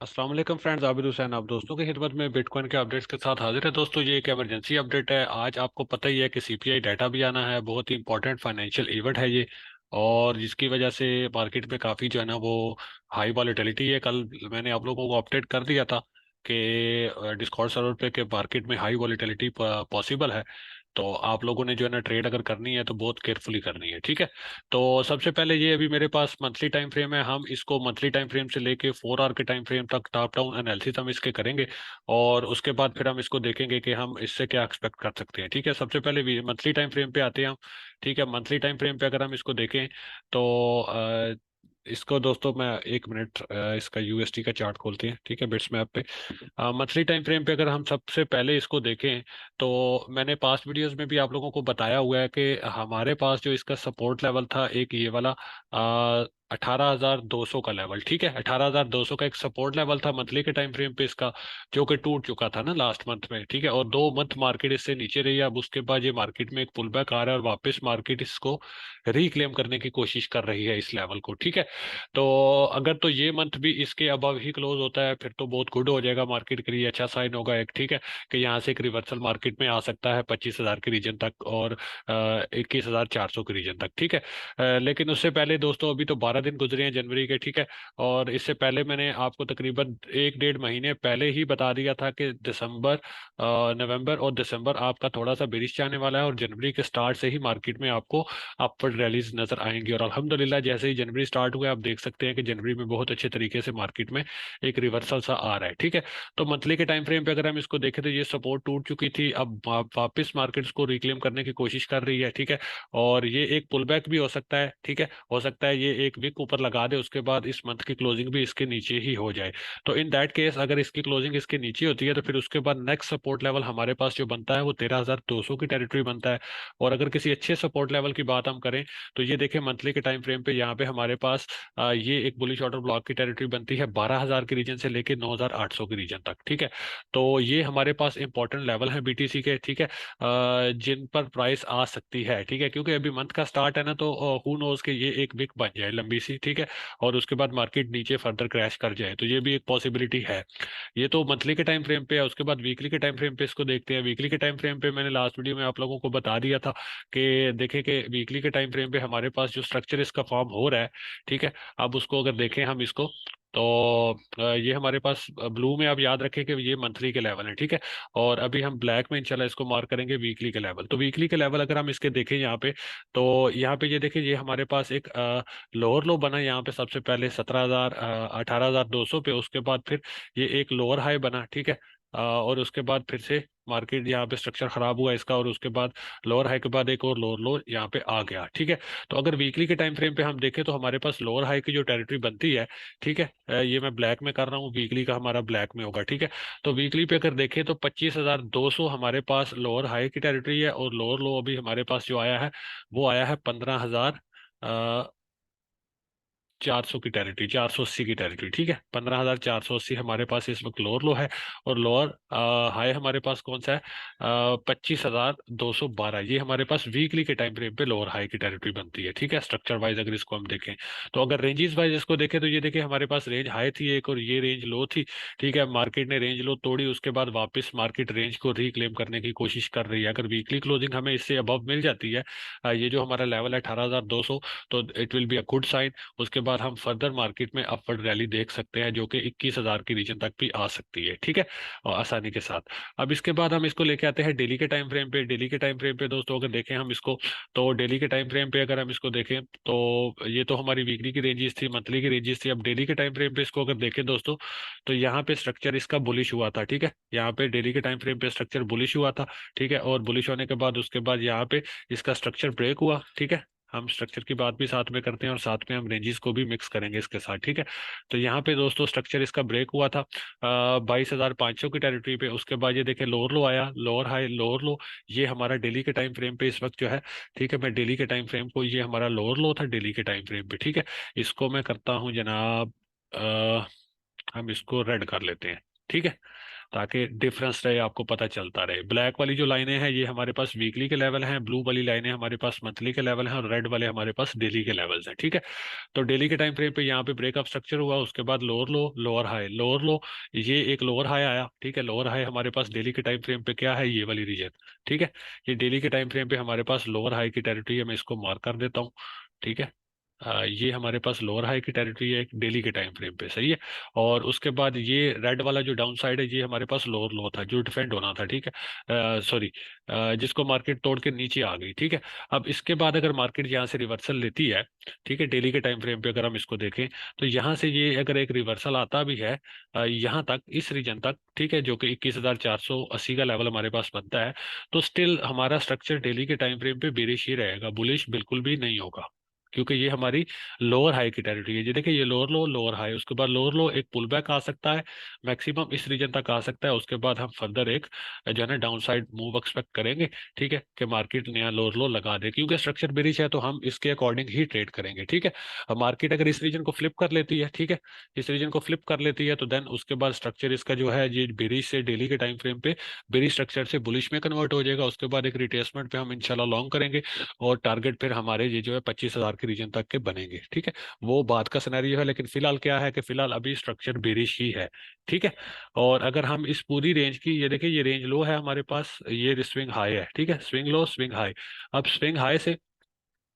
अस्सलाम वालेकुम फ्रेंड्स, आबिद हुसैन आप दोस्तों की खिदमत में बिटकॉइन के अपडेट्स के साथ हाजिर है। दोस्तों, ये एक इमरजेंसी अपडेट है। आज आपको पता ही है कि सीपीआई डाटा भी आना है। बहुत ही इंपॉर्टेंट फाइनेंशियल इवेंट है ये, और जिसकी वजह से मार्केट में काफ़ी जो है ना वो हाई वॉलेटिलिटी है। कल मैंने आप लोगों को अपडेट कर दिया था कि डिस्कॉर्ड सर्वर पे के मार्केट में हाई वॉलेटिलिटी पॉसिबल है। तो आप लोगों ने जो है ना ट्रेड अगर करनी है तो बहुत केयरफुली करनी है, ठीक है। तो सबसे पहले ये अभी मेरे पास मंथली टाइम फ्रेम है। हम इसको मंथली टाइम फ्रेम से लेके 4 आवर के टाइम फ्रेम तक टॉप डाउन एनालिसिस हम इसके करेंगे, और उसके बाद फिर हम इसको देखेंगे कि हम इससे क्या एक्सपेक्ट कर सकते हैं, ठीक है। सबसे पहले मंथली टाइम फ्रेम पे आते हैं हम, ठीक है। मंथली टाइम फ्रेम पे अगर हम इसको देखें तो इसको दोस्तों मैं एक मिनट इसका यूएसटी का चार्ट खोलते हैं, ठीक है, बिट्स मैप पे। मंथली टाइम फ्रेम पे अगर हम सबसे पहले इसको देखें तो मैंने पास्ट वीडियोस में भी आप लोगों को बताया हुआ है कि हमारे पास जो इसका सपोर्ट लेवल था, एक ये वाला 18,200 का लेवल, ठीक है। 18,200 का एक सपोर्ट लेवल था मंथली के टाइम फ्रेम पे इसका, जो कि टूट चुका था ना लास्ट मंथ में, ठीक है। और 2 मंथ मार्केट इससे नीचे रही। अब उसके बाद ये मार्केट में एक पुल बैक आ रहा है और वापस मार्केट इसको रिक्लेम करने की कोशिश कर रही है इस लेवल को, ठीक है। तो अगर तो ये मंथ भी इसके अबव ही क्लोज होता है फिर तो बहुत गुड हो जाएगा मार्केट के लिए, अच्छा साइन होगा एक, ठीक है, कि यहाँ से एक रिवर्सल मार्केट में आ सकता है 25,000 के रीजन तक और 21,400 के रीजन तक, ठीक है। लेकिन उससे पहले दोस्तों अभी तो 12 दिन गुजरे हैं जनवरी के, ठीक है। और इससे पहले मैंने आपको तकरीबन 1 डेढ़ महीने पहले ही बता दिया था कि दिसंबर, नवंबर और दिसंबर आपका थोड़ा सा बेरिश जाने वाला है, और जनवरी के स्टार्ट से ही मार्केट में आपको अपवर्ड रैलीज नजर आएंगी। और अल्हम्दुलिल्लाह जैसे ही जनवरी स्टार्ट हुआ आप देख सकते हैं कि जनवरी में बहुत अच्छे तरीके से मार्केट में एक रिवर्सल सा आ रहा है, ठीक है। तो मंथली के टाइम फ्रेम पे अगर हम इसको देखें तो ये सपोर्ट टूट चुकी थी, अब वापस मार्केट को रिक्लेम करने की कोशिश कर रही है, ठीक है। और ये एक पुल बैक भी हो सकता है, ठीक है। हो सकता है ये एक वीक ऊपर लगा दे, उसके बाद इस मंथ की क्लोजिंग भी इसके नीचे ही हो जाए। तो इन दैट केस अगर इसकी क्लोजिंग इसके नीचे होती है तो फिर उसके बाद नेक्स्ट सपोर्ट लेवल हमारे पास जो बनता है वो 13,200 की टेरिटरी बनता है। और अगर किसी अच्छे सपोर्ट लेवल की बात हम करें तो ये देखें मंथली के टाइम फ्रेम पे यहाँ पे हमारे पास ये एक बुलिश ऑर्डर ब्लॉक की टेरिटरी बनती है 12,000 के रीजन से लेके 9,800 के रीजन तक, ठीक है। तो ये हमारे पास इंपॉर्टेंट लेवल है बीटीसी के, ठीक है, जिन पर प्राइस आ सकती है, ठीक है। क्योंकि अभी मंथ का स्टार्ट है ना, तो हु नोज के ये एक वीक बन जाए लंबी सी, ठीक है, और उसके बाद मार्केट नीचे फर्दर क्रैश कर जाए, तो ये भी एक पॉसिबिलिटी है। ये तो मंथली के टाइम फ्रेम पे है। उसके बाद वीकली के टाइम फ्रेम पे इसको देखते हैं। वीकली के टाइम फ्रेम पे मैंने लास्ट वीडियो में आप लोगों को बता दिया था कि देखें कि वीकली के टाइम फ्रेम पे हमारे पास जो स्ट्रक्चर इसका फॉर्म हो रहा है, ठीक है। अब उसको अगर देखें हम इसको तो ये हमारे पास ब्लू में आप याद रखें कि ये मंथली के लेवल है, ठीक है। और अभी हम ब्लैक में इंशाल्लाह इसको मार्क करेंगे वीकली के लेवल। तो वीकली के लेवल अगर हम इसके देखें यहाँ पे, तो यहाँ पे ये देखें ये हमारे पास एक लोअर लो बना यहाँ पे सबसे पहले 17,000 18,200 पे। उसके बाद फिर ये एक लोअर हाई बना, ठीक है। और उसके बाद फिर से मार्केट यहाँ पे स्ट्रक्चर खराब हुआ इसका, और उसके बाद लोअर हाई के बाद एक और लोअर लो यहाँ पे आ गया, ठीक है। तो अगर वीकली के टाइम फ्रेम पे हम देखें तो हमारे पास लोअर हाई की जो टेरिटरी बनती है, ठीक है, ये मैं ब्लैक में कर रहा हूँ, वीकली का हमारा ब्लैक में होगा, ठीक है। तो वीकली पे अगर देखें तो 25,200 हमारे पास लोअर हाई की टेरिटरी है, और लोअर लो अभी हमारे पास जो आया है वो आया है 15,400 की टेरिटरी, 480 की टेरिटरी, ठीक है। 15,480 हमारे पास इस वक्त लोअर लो है। और लोअर हाई हमारे पास कौन सा है? 25,212। ये हमारे पास वीकली के टाइम फ्रेम पे लोअर हाई की टेरिटरी बनती है, ठीक है। स्ट्रक्चर वाइज अगर इसको हम देखें तो अगर रेंजेस वाइज इसको देखें तो ये देखें हमारे पास रेंज हाई थी एक, और ये रेंज लो थी, ठीक है। मार्केट ने रेंज लो तोड़ी, उसके बाद वापस मार्केट रेंज को रिक्लेम करने की कोशिश कर रही है। अगर वीकली क्लोजिंग हमें इससे अबव मिल जाती है, ये जो हमारा लेवल है 18,200, तो it will be a good sign. उसके बाद हम फर्दर मार्केट में अपवर्ड रैली देख सकते हैं जो कि 21,000 की रीजन तक भी आ सकती है, ठीक है, और आसानी के साथ। अब इसके बाद हम इसको लेके आते हैं डेली के टाइम फ्रेम पे। डेली के टाइम फ्रेम पे दोस्तों अगर देखें हम इसको, तो डेली के टाइम फ्रेम पे अगर हम इसको देखें तो ये तो हमारी वीकली की रेंजेस थी, मंथली की रेंजेस थी। अब डेली के टाइम फ्रेम पे इसको अगर देखें दोस्तों, तो यहाँ पे स्ट्रक्चर इसका बुलिश हुआ था, ठीक है। यहाँ पे डेली के टाइम फ्रेम पे स्ट्रक्चर बुलिश हुआ था, ठीक है। और बुलिश होने के बाद उसके बाद यहाँ पे इसका स्ट्रक्चर ब्रेक हुआ, ठीक है। हम स्ट्रक्चर की बात भी साथ में करते हैं और साथ में हम रेंजेस को भी मिक्स करेंगे इसके साथ, ठीक है। तो यहाँ पे दोस्तों स्ट्रक्चर इसका ब्रेक हुआ था 22,500 की टेरिटरी पे। उसके बाद ये देखें लोअर लो आया, लोअर हाई, लोअर लो। ये हमारा डेली के टाइम फ्रेम पे इस वक्त जो है, ठीक है। मैं डेली के टाइम फ्रेम को, ये हमारा लोअर लो था डेली के टाइम फ्रेम पे, ठीक है। इसको मैं करता हूँ जनाब, हम इसको रेड कर लेते हैं, ठीक है। ताकि डिफरेंस रहे, आपको पता चलता रहे। ब्लैक वाली जो लाइनें हैं ये हमारे पास वीकली के लेवल हैं, ब्लू वाली लाइनें हमारे पास मंथली के लेवल हैं, और रेड वाले हमारे पास डेली के लेवल्स हैं। ठीक है, तो डेली के टाइम फ्रेम पे यहाँ पे ब्रेकअप स्ट्रक्चर हुआ, उसके बाद लोअर लो, लोअर हाई, लोअर लो, ये एक लोअर हाई आया। ठीक है, लोअर हाई हमारे पास डेली के टाइम फ्रेम पे क्या है, ये वाली रीजन। ठीक है, ये डेली के टाइम फ्रेम पे हमारे पास लोअर हाई की टेरिटरी है, मैं इसको मार्क कर देता हूँ। ठीक है, ये हमारे पास लोअर हाई की टेरिटरी है डेली के टाइम फ्रेम पे, सही है। और उसके बाद ये रेड वाला जो डाउन साइड है ये हमारे पास लोअर लो था, जो डिफेंड होना था। ठीक है, सॉरी, जिसको मार्केट तोड़ के नीचे आ गई। ठीक है, अब इसके बाद अगर मार्केट यहाँ से रिवर्सल लेती है, ठीक है, डेली के टाइम फ्रेम पे अगर हम इसको देखें, तो यहाँ से ये अगर एक रिवर्सल आता भी है यहाँ तक, इस रीजन तक, ठीक है, जो कि 21,480 का लेवल हमारे पास बनता है, तो स्टिल हमारा स्ट्रक्चर डेली के टाइम फ्रेम पे बेरिश ही रहेगा, बुलिश बिल्कुल भी नहीं होगा, क्योंकि ये हमारी लोअर हाई की टेरिटरी है। ये देखिए, ये लोअर लो, लोअर हाई, उसके बाद लोअर लो, एक पुल बैक आ सकता है, मैक्सिमम इस रीजन तक आ सकता है, उसके बाद हम फर्दर एक जो है ना डाउन साइड मूव एक्सपेक्ट करेंगे। ठीक है, कि मार्केट नया लोअर लो लगा दे, क्योंकि स्ट्रक्चर बेरिश है तो हम इसके अकॉर्डिंग ही ट्रेड करेंगे। ठीक है, अब मार्केट अगर इस रीजन को फ्लिप कर लेती है, ठीक है, इस रीजन को फ्लिप कर लेती है, तो देन उसके बाद स्ट्रक्चर इसका जो है ये बेरिश से डेली के टाइम फ्रेम पे बेरिश स्ट्रक्चर से बुलिश में कन्वर्ट हो जाएगा। उसके बाद एक रिट्रेसमेंट पे हम इंशाल्लाह लॉन्ग करेंगे, और टारगेट फिर हमारे ये जो है 25,000 के रीजन तक के बनेंगे। ठीक है, वो बात का सिनेरियो है, लेकिन फिलहाल क्या है कि फिलहाल अभी स्ट्रक्चर बेरिश ही है। ठीक है, और अगर हम इस पूरी रेंज की, ये देखिए, ये रेंज लो है हमारे पास, ये स्विंग हाई है। ठीक है, स्विंग लो, स्विंग हाई। अब स्विंग हाई से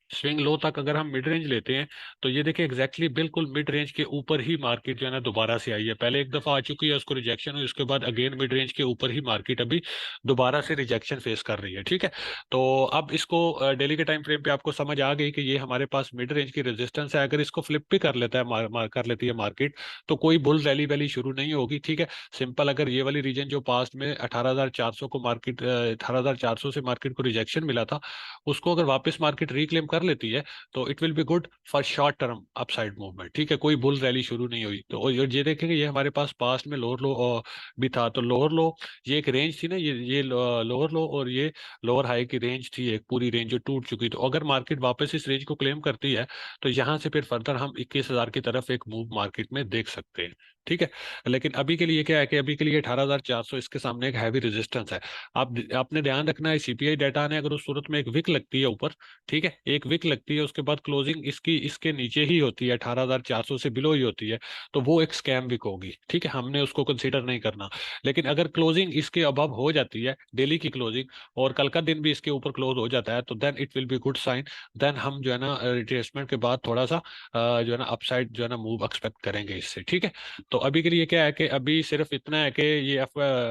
स्विंग लो तक अगर हम मिड रेंज लेते हैं, तो ये देखिए एग्जैक्टली बिल्कुल मिड रेंज के ऊपर ही मार्केट जो है ना दोबारा से आई है। पहले एक दफा आ चुकी है, उसको रिजेक्शन हुई, उसके बाद अगेन मिड रेंज के ऊपर ही मार्केट अभी दोबारा से रिजेक्शन फेस कर रही है। ठीक है, तो अब इसको डेली के टाइम फ्रेम पे आपको समझ आ गई कि ये हमारे पास मिड रेंज की रेजिस्टेंस है। अगर इसको फ्लिप भी कर लेता है, कर लेती है मार्केट, तो कोई बुल रैली वैली शुरू नहीं होगी। ठीक है, सिंपल, अगर ये वाली रीजन जो पास्ट में 18,400 को मार्केट 18,400 से मार्केट को रिजेक्शन मिला था, उसको अगर वापस मार्केट रिक्लेम कर लेती है, तो it will be good for short term upside movement. ठीक है, कोई बुल रैली शुरू नहीं हुई, तो और ये देखेंगे, ये हमारे पास पास्ट में लोअर लो भी था, तो लोअर लो, ये एक रेंज थी ना, ये लोअर लो और ये लोअर हाई की रेंज थी, एक पूरी रेंज जो टूट चुकी। तो अगर मार्केट वापस इस रेंज को क्लेम करती है, तो यहाँ से फिर फर्दर हम 21,000 की तरफ एक मूव मार्केट में देख सकते हैं। ठीक है, लेकिन अभी के लिए क्या है कि अभी के लिए 18,400 इसके सामने एक हैवी रेजिस्टेंस है। आपने ध्यान रखना है, सीपीआई डाटा ने अगर उस सूरत में एक विक लगती है ऊपर, ठीक है, एक विक लगती है, उसके बाद क्लोजिंग इसकी इसके नीचे ही होती है, 18,400 से बिलो ही होती है, तो वो एक स्कैम विक होगी। ठीक है, हमने उसको कंसीडर नहीं करना। लेकिन अगर क्लोजिंग इसके अबव हो जाती है, डेली की क्लोजिंग, और कल का दिन भी इसके ऊपर क्लोज हो जाता है, तो then it will be good sign. Then हम जो है ना रिट्रेसमेंट के बाद थोड़ा सा जो है ना अपसाइड जो है ना मूव एक्सपेक्ट करेंगे इससे। ठीक है, तो अभी के लिए क्या है कि अभी सिर्फ इतना है कि ये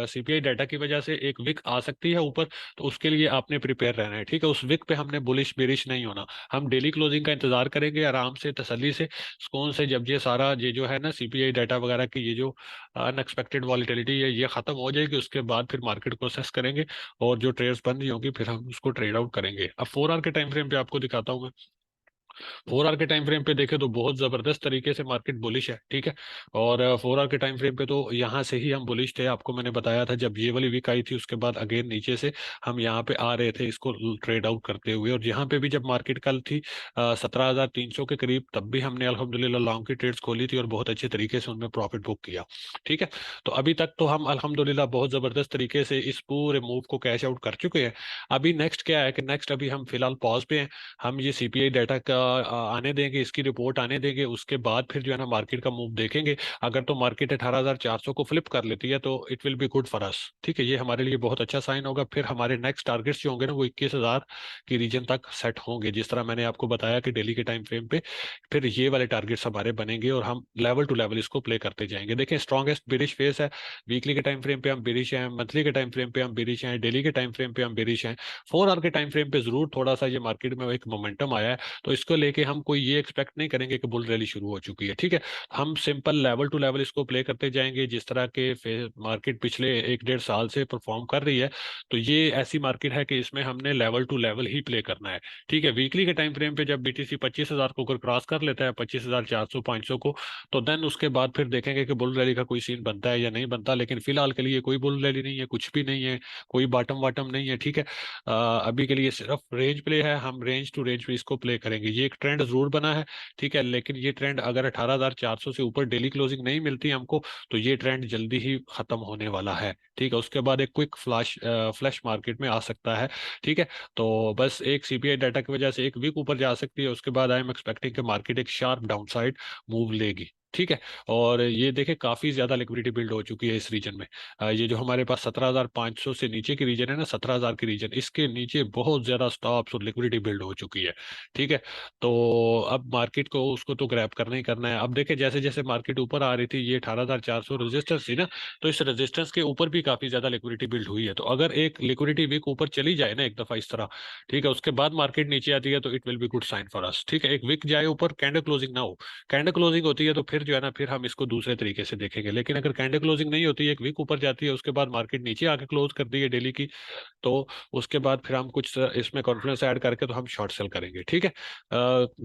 सीपीआई डाटा की वजह से एक विक आ सकती है ऊपर, तो उसके लिए आपने प्रिपेयर रहना है। ठीक है, उस विक पे हमने बुलिश बेरिश नहीं होना, हम डेली क्लोजिंग का इंतजार करेंगे आराम से, तसल्ली से, सुकून से। जब ये सारा ये जो है ना सीपीआई डाटा वगैरह की ये जो अनएक्सपेक्टेड वॉलिटिलिटी है ये खत्म हो जाएगी, उसके बाद फिर मार्केट को असेस करेंगे, और जो ट्रेड्स बन रही होंगी फिर हम उसको ट्रेड आउट करेंगे। अब 4 आवर के टाइम फ्रेम पे आपको दिखाता हूँ मैं। 4 आवर के टाइम फ्रेम पे देखे तो बहुत जबरदस्त तरीके से मार्केट बुलिश है। ठीक है, और 4 आवर के टाइम फ्रेम पे तो यहाँ से ही हम बुलिश थे, आपको मैंने बताया था, जब ये वाली वीक आई थी उसके बाद अगेन नीचे से हम यहाँ पे आ रहे थे इसको ट्रेड आउट करते हुए। और यहाँ पे भी जब मार्केट कल थी 17,300 के करीब, तब भी हमने अल्हम्दुलिल्लाह लॉन्ग की ट्रेड्स खोली थी और बहुत अच्छे तरीके से उनमें प्रॉफिट बुक किया। ठीक है, तो अभी तक तो हम अल्हम्दुलिल्लाह बहुत जबरदस्त तरीके से इस पूरे मूव को कैश आउट कर चुके हैं। अभी नेक्स्ट क्या है कि नेक्स्ट अभी हम फिलहाल पॉज पे हैं, हम ये सीपीआई डाटा का आने देंगे, इसकी रिपोर्ट आने देंगे, उसके बाद फिर जो है ना मार्केट का मूव देखेंगे। अगर तो मार्केट 18,400 को फ्लिप कर लेती है, तो it will be good for us. ठीक है, ये हमारे लिए बहुत अच्छा साइन होगा, फिर हमारे नेक्स्ट टारगेट्स जो होंगे ना वो 21,000 की रीजन तक सेट होंगे, जिस तरह मैंने आपको बताया कि डेली के टाइम फ्रेम पे फिर ये वाले टारगेट्स हमारे बनेंगे, और हम लेवल टू लेवल इसको प्ले करते जाएंगे। देखें, स्ट्रॉन्गेस्ट बेरिश फेस है, वीकली के टाइम फ्रेम पे हम बेरिश हैं, मंथली के टाइम फ्रेम पे हम बेरिश हैं, डेली के टाइम फ्रेम पे हम बेरिश हैं। 4 आवर के टाइम फ्रेम पे जरूर थोड़ा सा ये मार्केट में एक मोमेंटम आया है, तो इसको लेके हम कोई ये एक्सपेक्ट नहीं करेंगे कि बुल रैली शुरू हो चुकी है। ठीक है, हम सिंपल लेवल टू लेवल इसको प्ले करते जाएंगे, जिस तरह के मार्केट पिछले 1 डेढ़ साल से परफॉर्म कर रही है, तो ये ऐसी मार्केट है कि इसमें हमने लेवल टू लेवल ही प्ले करना है। ठीक है, वीकली के टाइम फ्रेम पे जब बीटीसी 25,000 को अगर क्रॉस कर लेता है, 25,400 500 को, तो देन उसके बाद फिर देखेंगे कि बुल रैली का कोई सीन बनता है या नहीं बनता। लेकिन फिलहाल के लिए कोई बुल रैली नहीं है, कुछ भी नहीं है, कोई बॉटम वाटम नहीं है। ठीक है, अभी के लिए सिर्फ रेंज प्ले है, हम रेंज टू रेंज पे इसको प्ले करेंगे। ये एक ट्रेंड जरूर बना है, ठीक है, लेकिन ये ट्रेंड अगर 18,400 से ऊपर डेली क्लोजिंग नहीं मिलती हमको, तो ये ट्रेंड जल्दी ही खत्म होने वाला है, ठीक है। उसके बाद एक क्विक फ्लैश मार्केट में आ सकता है, ठीक है। तो बस एक सीपीआई डाटा की वजह से एक वीक ऊपर जा सकती है, उसके बाद आई एम एक्सपेक्टिंग कि मार्केट एक शार्प डाउनसाइड मूव लेगी, ठीक है। और ये देखे काफी ज्यादा लिक्विडिटी बिल्ड हो चुकी है इस रीजन में। ये जो हमारे पास 17,500 से नीचे की रीजन है ना, 17,000 की रीजन, इसके नीचे बहुत ज्यादा स्टॉप्स और लिक्विडिटी बिल्ड हो चुकी है, ठीक है। तो अब मार्केट को उसको तो ग्रैब करना ही करना है। अब देखे जैसे जैसे मार्केट ऊपर आ रही थी, ये 18,400 रेजिस्टेंस थी ना, तो इस रेजिस्टेंस के ऊपर भी काफी ज्यादा लिक्विडिटी बिल्ड हुई है। तो अगर एक लिक्विडिटी वीक ऊपर चली जाए ना एक दफा इस तरह, ठीक है, उसके बाद मार्केट नीचे आती है, तो it will be good sign for us, ठीक है। एक वीक जाए ऊपर, कैंडल क्लोजिंग ना हो, कैंडल क्लोजिंग होती है तो फिर जो है ना, फिर हम इसको दूसरे तरीके से देखेंगे। लेकिन अगर कैंडल क्लोजिंग नहीं होती है, एक वीक ऊपर जाती है, उसके बाद मार्केट नीचे आके क्लोज कर दी है डेली की, तो उसके बाद फिर हम कुछ इसमें कॉन्फिडेंस ऐड करके तो हम शॉर्ट सेल करेंगे, ठीक है।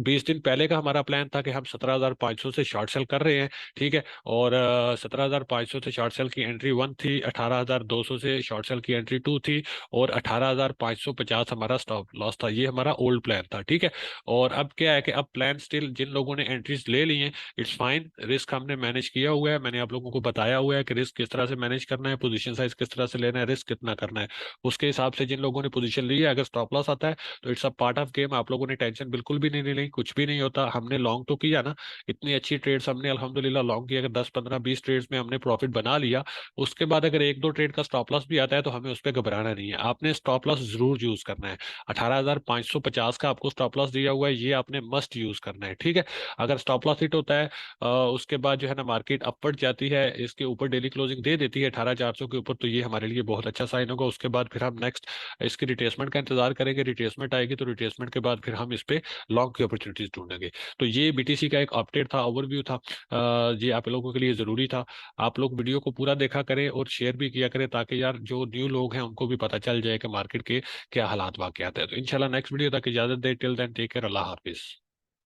20 दिन पहले का हमारा प्लान था कि हम 17,500 से शॉर्ट सेल कर रहे हैं, ठीक है। और 17,500 से शॉर्ट सेल की एंट्री वन थी, 18,200 से शॉर्ट सेल की एंट्री टू थी, और 18,550 हमारा स्टॉप लॉस था। ये हमारा ओल्ड प्लान था, ठीक है। और अब क्या है कि अब प्लान स्टिल, जिन लोगों ने एंट्रीज ले ली हैं, इट्स फाइन, रिस्क हमने मैनेज किया हुआ है, मैंने आप लोगों को बताया हुआ है कि रिस्क किस तरह से मैनेज करना है, पोजीशन साइज किस तरह से लेना है, रिस्क कितना करना है। उसके हिसाब से जिन लोगों ने पोजीशन ली है, अगर स्टॉप लॉस आता है तो it's a part of game, आप लोगों ने टेंशन बिल्कुल भी नहीं ली, कुछ भी नहीं होता। हमने लॉन्ग तो किया ना, इतनी अच्छी ट्रेड्स हमने अल्हम्दुलिल्लाह लॉन्ग की, अगर 10 15 20 ट्रेड्स में हमने प्रॉफिट बना लिया, उसके बाद अगर एक दो ट्रेड का स्टॉप लॉस भी आता है तो हमें उस पर घबराना नहीं है। आपने स्टॉप लॉस जरूर यूज करना है। 18,550 का आपको स्टॉप लॉस दिया हुआ है, ये आपने मस्ट यूज करना है, ठीक है। अगर स्टॉप लॉस हिट होता है, उसके बाद जो है ना मार्केट अपवर्ड जाती है, इसके ऊपर डेली क्लोजिंग दे देती है 18,400 के ऊपर, तो ये हमारे लिए बहुत अच्छा साइन होगा। उसके बाद फिर हम नेक्स्ट इसकी रिट्रेसमेंट का इंतजार करेंगे, रिट्रेसमेंट आएगी तो रिट्रेसमेंट के बाद फिर हम इस पे लॉन्ग की अपॉर्चुनिटीज ढूंढेंगे। तो ये बीटीसी का एक अपडेट था, ओवरव्यू था, ये आप लोगों के लिए जरूरी था। आप लोग वीडियो को पूरा देखा करें और शेयर भी किया करें, ताकि यार जो न्यू लोग हैं उनको भी पता चल जाए कि मार्केट के क्या हालात वाकयात है। तो इंशाल्लाह नेक्स्ट वीडियो तक इजाजत दे, टिल देन टेक केयर, अल्लाह हाफिज।